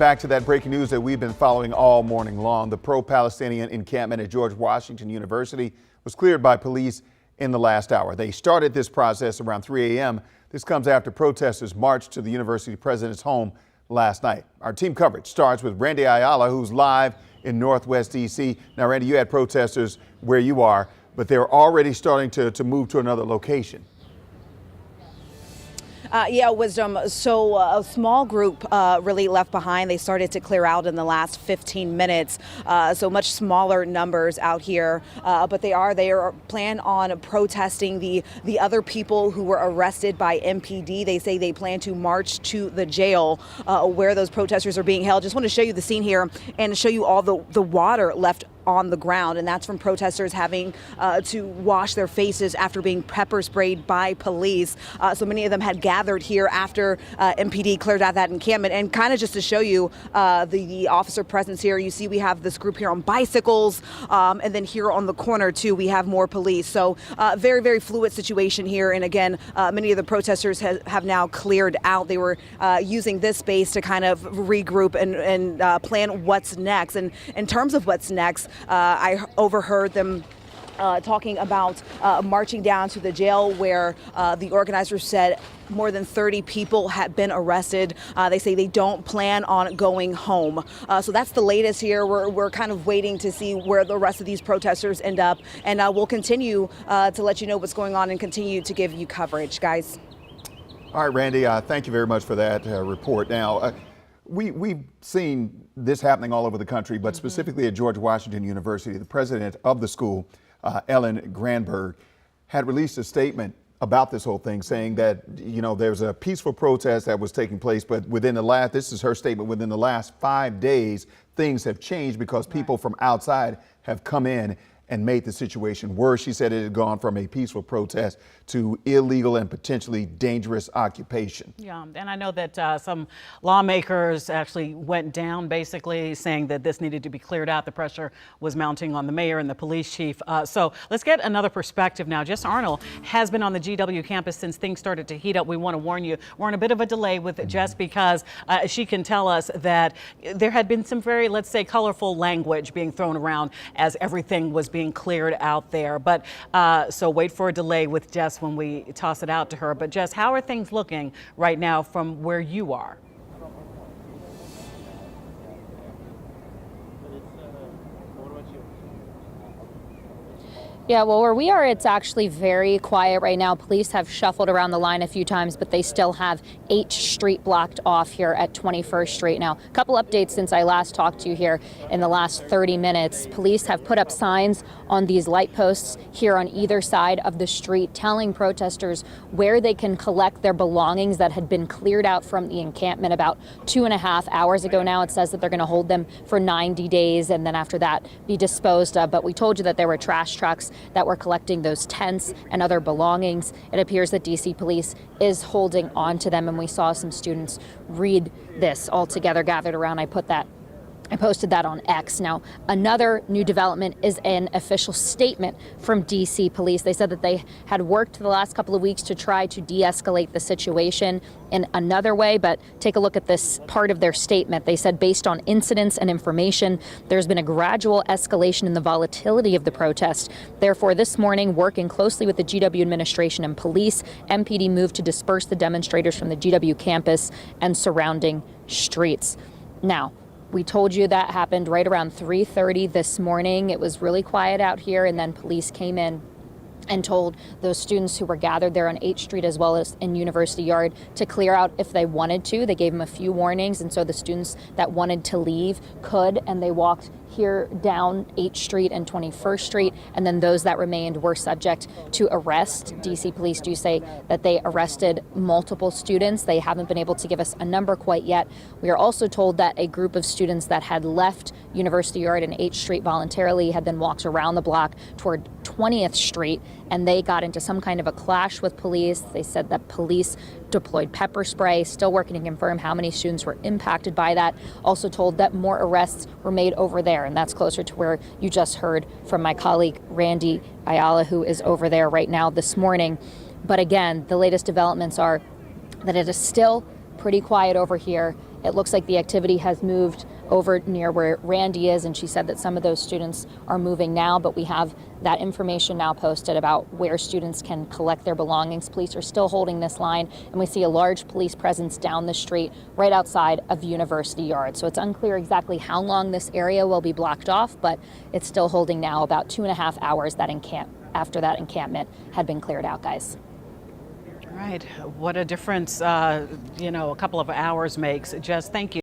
Back to that breaking news that we've been following all morning long. The pro-Palestinian encampment at George Washington University was cleared by police in the last hour. They started this process around 3 a.m. This comes after protesters marched to the university president's home last night. Our team coverage starts with Randy Ayala, who's live in Northwest D.C. Now, Randy, you had protesters where you are, but they're already starting to move to another location. Yeah, Wisdom. So a small group really left behind. They started to clear out in the last 15 minutes. So much smaller numbers out here. But they are plan on protesting the other people who were arrested by MPD. They say they plan to march to the jail where those protesters are being held. Just want to show you the scene here and show you all the water left on the ground, and that's from protesters having to wash their faces after being pepper sprayed by police. So many of them had gathered here after MPD cleared out that encampment. And kind of just to show you the officer presence here, you see we have this group here on bicycles, and then here on the corner too we have more police. So very, very fluid situation here. And again, many of the protesters have now cleared out. They were using this space to kind of regroup and plan what's next. And in terms of what's next, I overheard them talking about marching down to the jail where the organizers said more than 30 people had been arrested. They say they don't plan on going home. So that's the latest here. We're kind of waiting to see where the rest of these protesters end up. And we'll continue to let you know what's going on and continue to give you coverage, guys. All right, Randy, thank you very much for that report. Now, we've seen this happening all over the country, but specifically at George Washington University, the president of the school, Ellen Granberg, had released a statement about this whole thing, saying that, you know, there's a peaceful protest that was taking place, but this is her statement, within the last 5 days, things have changed because people from outside have come in and made the situation worse. She said it had gone from a peaceful protest to illegal and potentially dangerous occupation. Yeah, and I know that some lawmakers actually went down, basically saying that this needed to be cleared out. The pressure was mounting on the mayor and the police chief. So let's get another perspective now. Jess Arnold has been on the GW campus since things started to heat up. We want to warn you, we're on a bit of a delay with Jess because she can tell us that there had been some very, let's say, colorful language being thrown around as everything was being cleared out there. But so wait for a delay with Jess when we toss it out to her. But Jess, how are things looking right now from where you are? Yeah, well, where we are, it's actually very quiet right now. Police have shuffled around the line a few times, but they still have H Street blocked off here at 21st Street. Now, a couple updates since I last talked to you here in the last 30 minutes. Police have put up signs on these light posts here on either side of the street, telling protesters where they can collect their belongings that had been cleared out from the encampment about 2.5 hours ago now. It says that they're going to hold them for 90 days and then after that be disposed of. But we told you that there were trash trucks that were collecting those tents and other belongings. It appears that DC police is holding on to them, and we saw some students read this all together gathered around. I posted that on X. Now, another new development is an official statement from DC police. They said that they had worked the last couple of weeks to try to de-escalate the situation in another way, but take a look at this part of their statement. They said, based on incidents and information, there's been a gradual escalation in the volatility of the protest. Therefore, this morning, working closely with the GW administration and police, MPD moved to disperse the demonstrators from the GW campus and surrounding streets. Now, we told you that happened right around 3:30 this morning. It was really quiet out here, and then police came in and told those students who were gathered there on H Street as well as in University Yard to clear out if they wanted to. They gave them a few warnings, and so the students that wanted to leave could, and they walked here down H Street and 21st Street, and then those that remained were subject to arrest. DC police do say that they arrested multiple students. They haven't been able to give us a number quite yet. We are also told that a group of students that had left University Yard and H Street voluntarily had then walked around the block toward 20th Street, and they got into some kind of a clash with police. They said that police deployed pepper spray. Still working to confirm how many students were impacted by that. Also told that more arrests were made over there, and that's closer to where you just heard from my colleague Randy Ayala, who is over there right now this morning. But again, the latest developments are that it is still pretty quiet over here It looks like the activity has moved over near where Randy is, and she said that some of those students are moving now, but we have that information now posted about where students can collect their belongings. Police are still holding this line, and we see a large police presence down the street right outside of University Yard. So it's unclear exactly how long this area will be blocked off, but it's still holding now about 2.5 hours after that encampment had been cleared out, guys. Right. What a difference, a couple of hours makes. Jess, thank you.